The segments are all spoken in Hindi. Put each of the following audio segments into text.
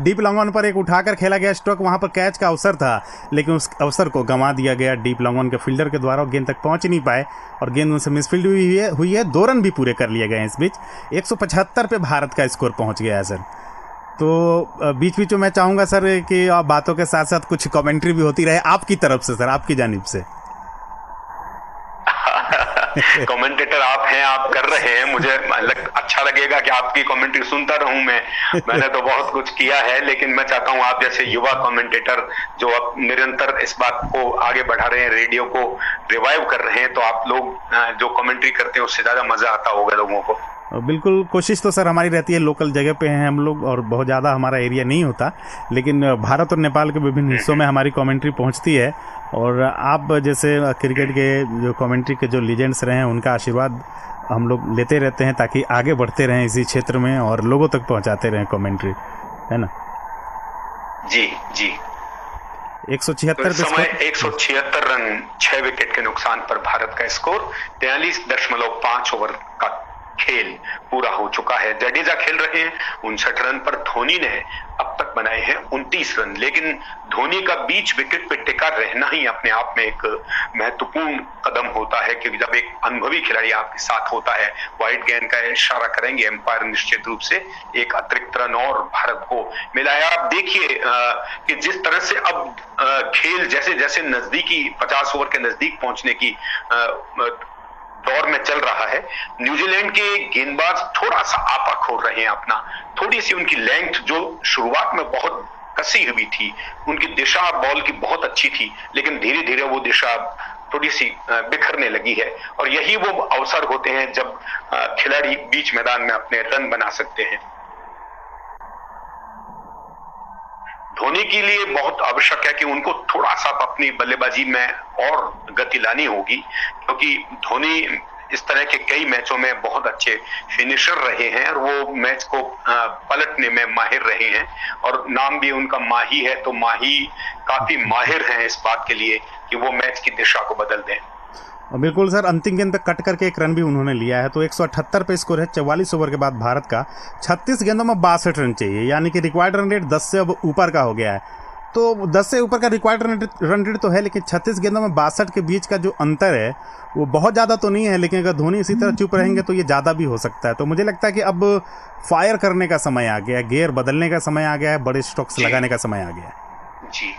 डीप लॉन्ग ऑन पर एक उठाकर खेला गया स्ट्रोक, वहां पर कैच का अवसर था, लेकिन उस अवसर को गंवा दिया गया डीप लॉन्ग ऑन के फील्डर के द्वारा। गेंद तक पहुंच नहीं पाए और गेंद उनसे मिसफील्ड हुई है। 2 रन भी पूरे कर लिए गए इस बीच। 175 पे भारत का स्कोर पहुंच गया है सर। तो बीच बीच में मैं चाहूंगा सर कि आप बातों के साथ साथ कुछ कमेंट्री भी होती रहे आपकी तरफ से सर, आपकी जानिब से। कमेंटेटर आप हैं, आप कर रहे हैं, मुझे अच्छा लगेगा कि आपकी कमेंट्री सुनता रहूं मैंने तो बहुत कुछ किया है, लेकिन मैं चाहता हूं आप जैसे युवा कमेंटेटर जो अब निरंतर इस बात को आगे बढ़ा रहे हैं, रेडियो को रिवाइव कर रहे हैं, तो आप लोग जो कमेंट्री करते हैं उससे ज्यादा मजा आता होगा लोगों को। बिल्कुल, कोशिश तो सर हमारी रहती है, लोकल जगह पे हैं हम लोग और बहुत ज़्यादा हमारा एरिया नहीं होता, लेकिन भारत और नेपाल के विभिन्न हिस्सों में हमारी कमेंट्री पहुंचती है। और आप जैसे क्रिकेट के जो कमेंट्री के जो लीजेंड्स रहे हैं उनका आशीर्वाद हम लोग लेते रहते हैं ताकि आगे बढ़ते रहें इसी क्षेत्र में और लोगों तक पहुंचाते रहें कमेंट्री, है ना? जी जी। 176 रन 6 विकेट के नुकसान पर भारत का स्कोर। 43.5 ओवर का खेल पूरा हो चुका है। जडेजा खेल रहे हैं 59 रन पर। धोनी ने अब तक बनाए हैं 29 रन, लेकिन धोनी का बीच विकेट पे टिका रहना ही अपने आप में एक महत्वपूर्ण कदम होता है, क्योंकि जब एक अनुभवी खिलाड़ी आपके साथ होता है, वाइड गेंद का इशारा करेंगे एम्पायर निश्चित रूप से, एक अतिरिक्त रन और भारत को मिला है। आप देखिए कि जिस तरह से अब खेल जैसे जैसे नजदीकी 50 ओवर के नजदीक पहुंचने की दौर में चल रहा है, न्यूजीलैंड के गेंदबाज थोड़ा सा आपा खोल रहे हैं अपना। थोड़ी सी उनकी लेंथ जो शुरुआत में बहुत कसी हुई थी, उनकी दिशा बॉल की बहुत अच्छी थी, लेकिन धीरे धीरे वो दिशा थोड़ी सी बिखरने लगी है। और यही वो अवसर होते हैं जब खिलाड़ी बीच मैदान में अपने रन बना सकते हैं। धोनी के लिए बहुत आवश्यक है कि उनको थोड़ा सा अपनी बल्लेबाजी में और गति लानी होगी, क्योंकि धोनी इस तरह के कई मैचों में बहुत अच्छे फिनिशर रहे हैं और वो मैच को पलटने में माहिर रहे हैं, और नाम भी उनका माही है, तो माही काफी माहिर हैं इस बात के लिए कि वो मैच की दिशा को बदल दें। बिल्कुल सर, अंतिम गेंद पे कट करके एक रन भी उन्होंने लिया है। तो 178 पे स्कोर है 44 ओवर के बाद भारत का। 36 गेंदों में 62 रन चाहिए, यानी कि रिक्वायर्ड रन रेट 10 से अब ऊपर का हो गया है। तो 10 से ऊपर का रिक्वायर्ड रन रेट तो है, लेकिन 36 गेंदों में 62 के बीच का जो अंतर है वो बहुत ज़्यादा तो नहीं है, लेकिन अगर धोनी इसी तरह चुप रहेंगे तो ये ज़्यादा भी हो सकता है। तो मुझे लगता है कि अब फायर करने का समय आ गया है, गियर बदलने का समय आ गया है, बड़े स्ट्रोक्स लगाने का समय आ गया है। जी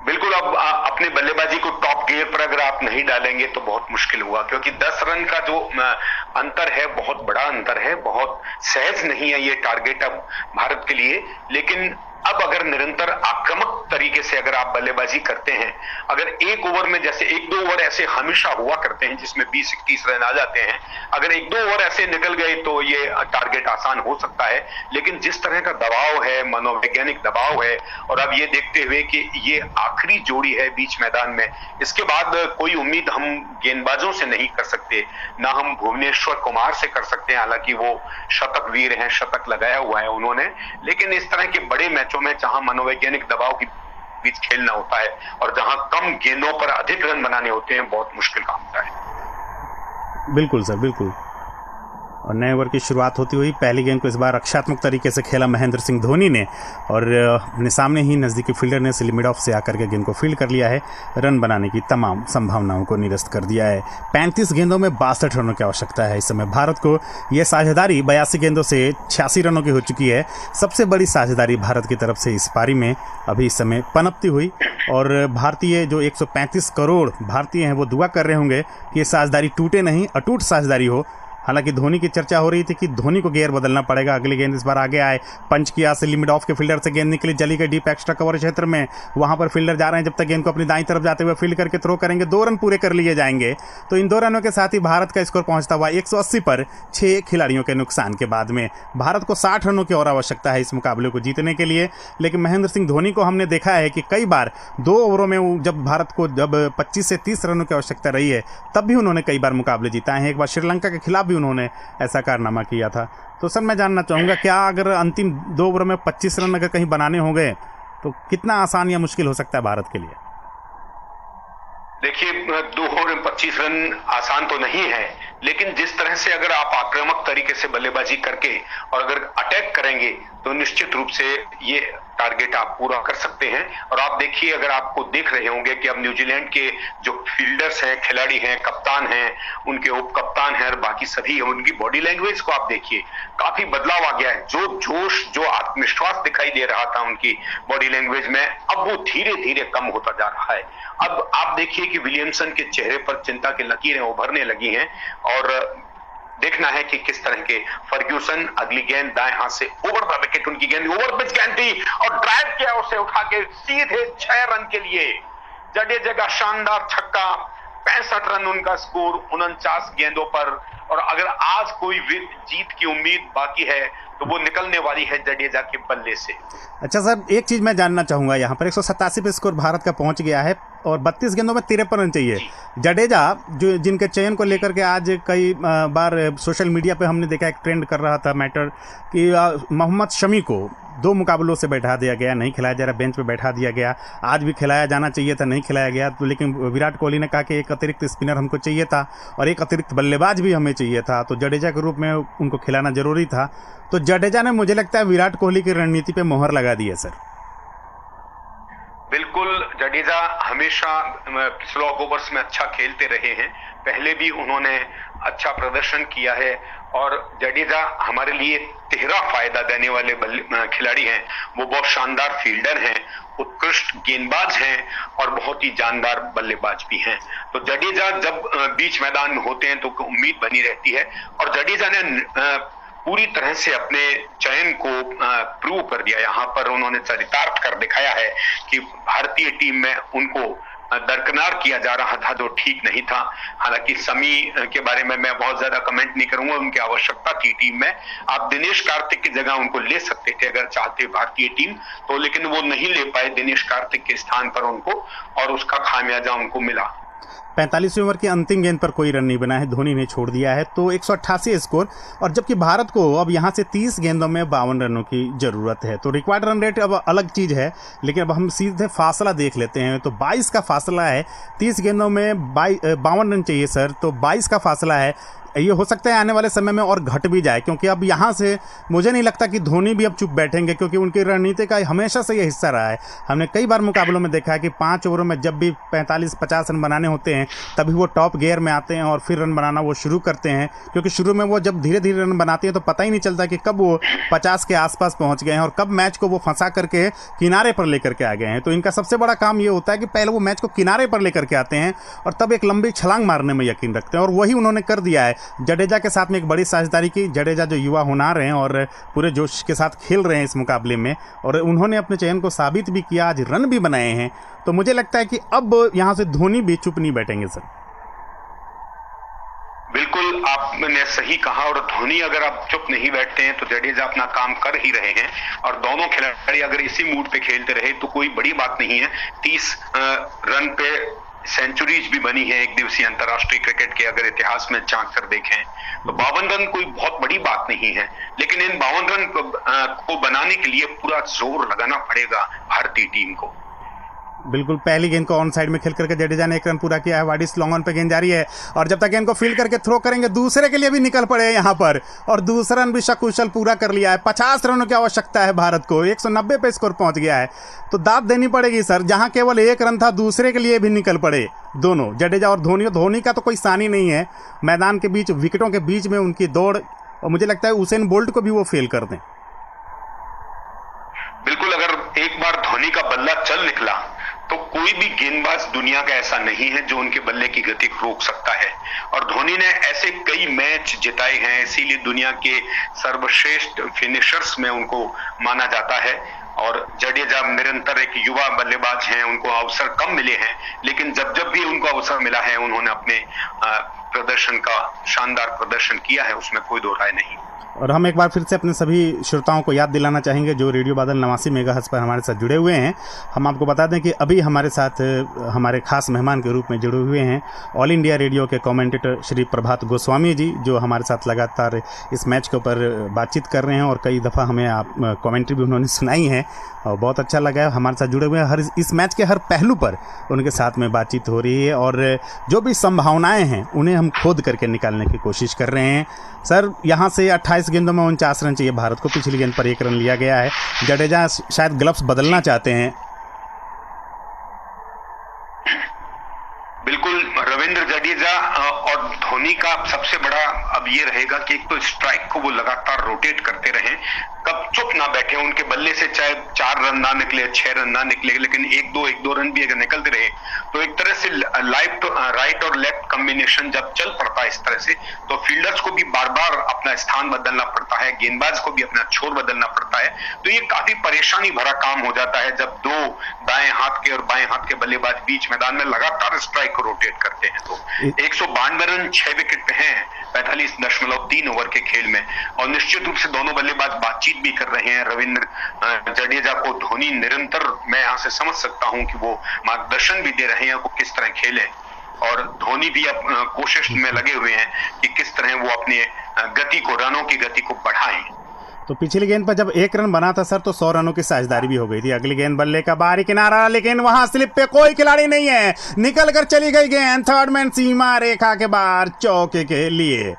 बिल्कुल। अब अपने बल्लेबाजी को टॉप गियर पर अगर आप नहीं डालेंगे तो बहुत मुश्किल हुआ, क्योंकि 10 रन का जो अंतर है बहुत बड़ा अंतर है, बहुत सहज नहीं है ये टारगेट अब भारत के लिए। लेकिन अब अगर निरंतर आक्रामक तरीके से अगर आप बल्लेबाजी करते हैं, अगर एक ओवर में जैसे 1-2 ओवर ऐसे हमेशा हुआ करते हैं जिसमें 20-21 रन आ जाते हैं, अगर 1-2 ओवर ऐसे निकल गए तो ये टारगेट आसान हो सकता है। लेकिन जिस तरह का दबाव है, मनोवैज्ञानिक दबाव है, और अब ये देखते हुए कि ये आखिरी जोड़ी है बीच मैदान में, इसके बाद कोई उम्मीद हम गेंदबाजों से नहीं कर सकते, ना हम भुवनेश्वर कुमार से कर सकते हैं, हालांकि वो शतक वीर हैं, शतक लगाया हुआ है उन्होंने। लेकिन इस तरह के बड़े मैचों में जहां मनोवैज्ञानिक दबाव के बीच खेलना होता है और जहां कम गेंदों पर अधिक रन बनाने होते हैं, बहुत मुश्किल काम होता है। बिल्कुल सर, बिल्कुल। और नए ओवर की शुरुआत होती हुई पहली गेंद को इस बार रक्षात्मक तरीके से खेला महेंद्र सिंह धोनी ने, और अपने सामने ही नज़दीकी फील्डर ने मिड ऑफ से आकर के गेंद को फील्ड कर लिया है। रन बनाने की तमाम संभावनाओं को निरस्त कर दिया है। 35 गेंदों में 62 रनों की आवश्यकता है इस समय भारत को। यह साझेदारी 82 गेंदों से 86 रनों की हो चुकी है। सबसे बड़ी साझेदारी भारत की तरफ से इस पारी में अभी इस समय पनपती हुई, और भारतीय जो 135 करोड़ भारतीय हैं वो दुआ कर रहे होंगे कि ये साझेदारी टूटे नहीं, अटूट साझेदारी हो। हालांकि धोनी की चर्चा हो रही थी कि धोनी को गियर बदलना पड़ेगा। अगली गेंद इस बार आगे आए, पंच किया से लिमिट ऑफ के फील्डर से गेंद निकली, जली के डीप एक्स्ट्रा कवर क्षेत्र में, वहां पर फील्डर जा रहे हैं, जब तक गेंद को अपनी दाईं तरफ जाते हुए फील्ड करके थ्रो करेंगे, 2 रन पूरे कर लिए जाएंगे। तो इन 2 रनों के साथ ही भारत का स्कोर पहुंचता हुआ 180 पर 6 खिलाड़ियों के नुकसान के बाद में। भारत को 60 रनों की और आवश्यकता है इस मुकाबले को जीतने के लिए। लेकिन महेंद्र सिंह धोनी को हमने देखा है कि कई बार 2 ओवरों में जब भारत को 25 से 30 रनों की आवश्यकता रही है, तब भी उन्होंने कई बार मुकाबले जीता है। एक बार श्रीलंका के खिलाफ भी उन्होंने कारनामा किया था। तो सर मैं जानना चाहूंगा, क्या अगर अंतिम 2 ओवर में 25 रन अगर कहीं बनाने होंगे तो कितना आसान या मुश्किल हो सकता है भारत के लिए? देखिए, 2 ओवर में 25 रन आसान तो नहीं है, लेकिन जिस तरह से अगर आप आक्रामक तरीके से बल्लेबाजी करके और अगर अटैक करेंगे तो निश्चित रूप से ये टारगेट आप पूरा कर सकते हैं। और आप देखिए, अगर आपको देख रहे होंगे कि अब न्यूजीलैंड के जो फील्डर्स हैं, खिलाड़ी हैं, कप्तान हैं, उनके उप कप्तान हैं और बाकी सभी, उनकी बॉडी लैंग्वेज को आप देखिए, काफी बदलाव आ गया है। जो जोश, जो आत्मविश्वास दिखाई दे रहा था उनकी बॉडी लैंग्वेज में, अब वो धीरे धीरे कम होता जा रहा है। अब आप देखिए कि विलियमसन के चेहरे पर चिंता की लकीरें उभरने लगी हैं और देखना है कि किस तरह के फर्ग्यूसन अगली गेंद दाएं हाथ से ओवर द विकेट, उनकी गेंद ओवर पिच गेंद थी और ड्राइव किया, उसे उठा के सीधे 6 रन के लिए जडेजा का शानदार छक्का। 65 रन उनका स्कोर 49 गेंदों पर। और अगर आज कोई जीत की उम्मीद बाकी है तो वो निकलने वाली है जडेजा के बल्ले से। अच्छा सर, एक चीज मैं जानना चाहूंगा, यहाँ पर 187 पे स्कोर भारत का पहुंच गया है और 32 गेंदों में 53 रन चाहिए। जडेजा जो जिनके चयन को लेकर के आज कई बार सोशल मीडिया पे हमने देखा, एक ट्रेंड कर रहा था मैटर कि मोहम्मद शमी को 2 मुकाबलों से बैठा दिया गया, नहीं खिलाया जा रहा, बेंच पे बैठा दिया गया। आज भी खिलाया जाना चाहिए था, नहीं खिलाया गया। तो लेकिन विराट कोहली ने कहा कि एक अतिरिक्त स्पिनर हमको चाहिए था और एक अतिरिक्त बल्लेबाज भी हमें चाहिए था, तो जडेजा के रूप में उनको खिलाना जरूरी था। तो जडेजा ने, मुझे लगता है, विराट कोहली की रणनीति पे मोहर लगा दी है सर। बिल्कुल, जडेजा हमेशा स्लो ओवर्स में अच्छा खेलते रहे हैं, पहले भी उन्होंने अच्छा प्रदर्शन किया है और जडेजा हमारे लिए तिहरा फायदा देने वाले खिलाड़ी हैं। वो बहुत शानदार फील्डर हैं, उत्कृष्ट गेंदबाज हैं और बहुत ही जानदार बल्लेबाज भी हैं। तो जडेजा जब बीच मैदान में होते हैं तो उम्मीद बनी रहती है और जडेजा ने पूरी तरह से अपने चयन को प्रूव कर दिया। यहाँ पर उन्होंने चरितार्थ कर दिखाया है कि भारतीय टीम में उनको दरकिनार किया जा रहा था जो ठीक नहीं था। हालांकि समी के बारे में मैं बहुत ज्यादा कमेंट नहीं करूंगा, उनकी आवश्यकता थी टीम में। आप दिनेश कार्तिक की जगह उनको ले सकते थे अगर चाहते भारतीय टीम तो, लेकिन वो नहीं ले पाए दिनेश कार्तिक के स्थान पर उनको, और उसका खामियाजा उनको मिला। 45वीं ओवर की अंतिम गेंद पर कोई रन नहीं बना है, धोनी ने छोड़ दिया है, तो 188 स्कोर। और जबकि भारत को अब यहाँ से 30 गेंदों में 52 रनों की जरूरत है, तो रिक्वायर्ड रन रेट अब अलग चीज है। लेकिन अब हम सीधे फासला देख लेते हैं, तो 22 का फासला है। 30 गेंदों में 52 रन चाहिए सर, तो 22 का फासला है। ये हो सकता है आने वाले समय में और घट भी जाए, क्योंकि अब यहाँ से मुझे नहीं लगता कि धोनी भी अब चुप बैठेंगे, क्योंकि उनकी रणनीति का हमेशा से ये हिस्सा रहा है। हमने कई बार मुकाबलों में देखा है कि 5 ओवरों में जब भी 45-50 रन बनाने होते हैं तभी वो टॉप गियर में आते हैं और फिर रन बनाना वो शुरू करते हैं, क्योंकि शुरू में वो जब धीरे धीरे रन बनाते हैं तो पता ही नहीं चलता कि कब वो 50 के आसपास पहुंच गए हैं और कब मैच को वो फंसा करके किनारे पर लेकर के आ गए हैं। तो इनका सबसे बड़ा काम ये होता है कि पहले वो मैच को किनारे पर लेकर के आते हैं और तब एक लंबी छलांग मारने में यकीन रखते हैं, और वही उन्होंने कर दिया है। जडेजा के साथ में एक बड़ी साझेदारी की। जडेजा जो युवा होनहार हैं और पूरे जोश के साथ खेल रहे हैं इस मुकाबले में, और उन्होंने अपने चयन को साबित भी किया, आज रन भी बनाए हैं। तो मुझे लगता है कि अब यहां से धोनी भी चुप नहीं बैठेंगे सर। बिल्कुल आपने सही कहा, और धोनी अगर आप चुप नहीं बैठते हैं तो जडेजा अपना काम कर ही रहे हैं, और दोनों खिलाड़ी अगर इसी मूड पे खेलते रहे तो कोई बड़ी बात नहीं है। 30 रन पे सेंचुरीज भी बनी है एक दिवसीय अंतर्राष्ट्रीय क्रिकेट के अगर इतिहास में झांक कर देखें तो 52 रन कोई बहुत बड़ी बात नहीं है, लेकिन इन 52 रन को बनाने के लिए पूरा जोर लगाना पड़ेगा भारतीय टीम को। बिल्कुल, पहली गेंद को ऑन साइड में खेल करके जडेजा ने 1 रन पूरा किया है। वाडिस लॉन्ग ऑन पे गेंद जारी है और जब तक गेंद को फील्ड करके थ्रो करेंगे दूसरे के लिए भी निकल पड़े यहाँ पर, और दूसरा रन भी सकुशल पूरा कर लिया है। 50 रनों की आवश्यकता है भारत को, 190 पे स्कोर पहुंच गया है। तो दाद देनी पड़ेगी सर, जहां केवल 1 रन था दूसरे के लिए भी निकल पड़े दोनों, जडेजा और धोनी। धोनी का तो कोई सानी नहीं है, मैदान के बीच विकेटों के बीच में उनकी दौड़, और मुझे लगता है उसेन बोल्ट को भी वो फेल कर दें। बिल्कुल, अगर एक बार धोनी का बल्ला चल निकला तो कोई भी गेंदबाज दुनिया का ऐसा नहीं है जो उनके बल्ले की गति को रोक सकता है, और धोनी ने ऐसे कई मैच जिताए हैं, इसीलिए दुनिया के सर्वश्रेष्ठ फिनिशर्स में उनको माना जाता है। और जडेजा निरंतर एक युवा बल्लेबाज हैं, उनको अवसर कम मिले हैं, लेकिन जब जब भी उनको अवसर मिला है उन्होंने अपने प्रदर्शन का शानदार प्रदर्शन किया है, उसमें कोई दो राय नहीं। और हम एक बार फिर से अपने सभी श्रोताओं को याद दिलाना चाहेंगे जो रेडियो बादल 89 मेगाहर्ट्ज़ पर हमारे साथ जुड़े हुए हैं। हम आपको बता दें कि अभी हमारे साथ हमारे खास मेहमान के रूप में जुड़े हुए हैं ऑल इंडिया रेडियो के कमेंटेटर श्री प्रभात गोस्वामी जी, जो हमारे साथ लगातार इस मैच के ऊपर बातचीत कर रहे हैं और कई दफ़ा हमें आप कमेंट्री भी उन्होंने सुनाई है और बहुत अच्छा लगा है। हमारे साथ जुड़े हुए हैं, हर इस मैच के हर पहलू पर उनके साथ में बातचीत हो रही है और जो भी संभावनाएँ हैं उन्हें हम खोद करके निकालने की कोशिश कर रहे हैं। सर, यहाँ से 28 गेंदों में 49 रन चाहिए भारत को, पिछली गेंद पर 1 रन लिया गया है। जडेजा शायद ग्लव्स बदलना चाहते हैं। बिल्कुल, रविंद्र जडेजा और धोनी का सबसे बड़ा अब ये रहेगा कि एक तो स्ट्राइक को वो लगातार रोटेट करते रहें, कब चुप ना बैठे, उनके बल्ले से चाहे 4 रन ना निकले, 6 रन ना निकले, लेकिन 1-2 रन भी अगर निकलते रहे तो एक तरह से राइट और लेफ्ट कॉम्बिनेशन जब चल पड़ता है इस तरह से, तो फील्डर्स को भी बार बार अपना स्थान बदलना पड़ता है, गेंदबाज को भी अपना छोर बदलना पड़ता है। तो ये काफी परेशानी भरा काम हो जाता है जब 2 दाएं हाथ के और बाएं हाथ के बल्लेबाज बीच मैदान में लगातार स्ट्राइक को रोटेट करते हैं। तो 152 रन 6 विकेट पे हैं 45.3 ओवर के खेल में, और निश्चित रूप से दोनों बल्लेबाज बातचीत भी कर रहे हैं। रविंद्र जडेजा को धोनी निरंतर, मैं यहां से समझ सकता हूं कि वो मार्गदर्शन भी दे रहे हैं वो किस तरह खेले, और धोनी भी अब कोशिश में लगे हुए हैं कि किस तरह वो अपने गति को, रनों की गति को बढ़ाएं। तो पिछली गेंद पर जब 1 रन बना था सर, तो 100 रनों की साझेदारी भी हो गई थी। अगली गेंद बल्ले का बाहरी किनारा, लेकिन वहां स्लिप पे कोई खिलाड़ी नहीं है, निकल कर चली गई गेंद थर्ड मैन सीमा रेखा के बाहर चौके के लिए।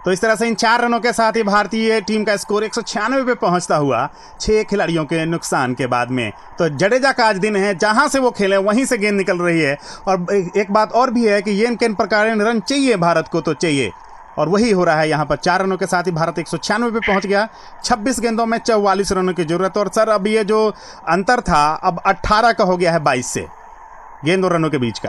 तो इस तरह से इन 4 रनों के साथ ही भारतीय टीम का स्कोर 196 पे पहुंचता हुआ 6 खिलाड़ियों के नुकसान के बाद में। तो जडेजा का आज दिन है, जहां से वो खेले वहीं से गेंद निकल रही है। और एक बात और भी है कि ये किन प्रकार रन चाहिए भारत को, तो चाहिए, और वही हो रहा है यहाँ पर। 4 रनों के साथ ही भारत 196 पे पहुंच गया। 26 गेंदों में 44 रनों की जरूरत। और सर, अब ये जो अंतर था अब 18 का हो गया है 22 से गेंद और रनों के बीच का।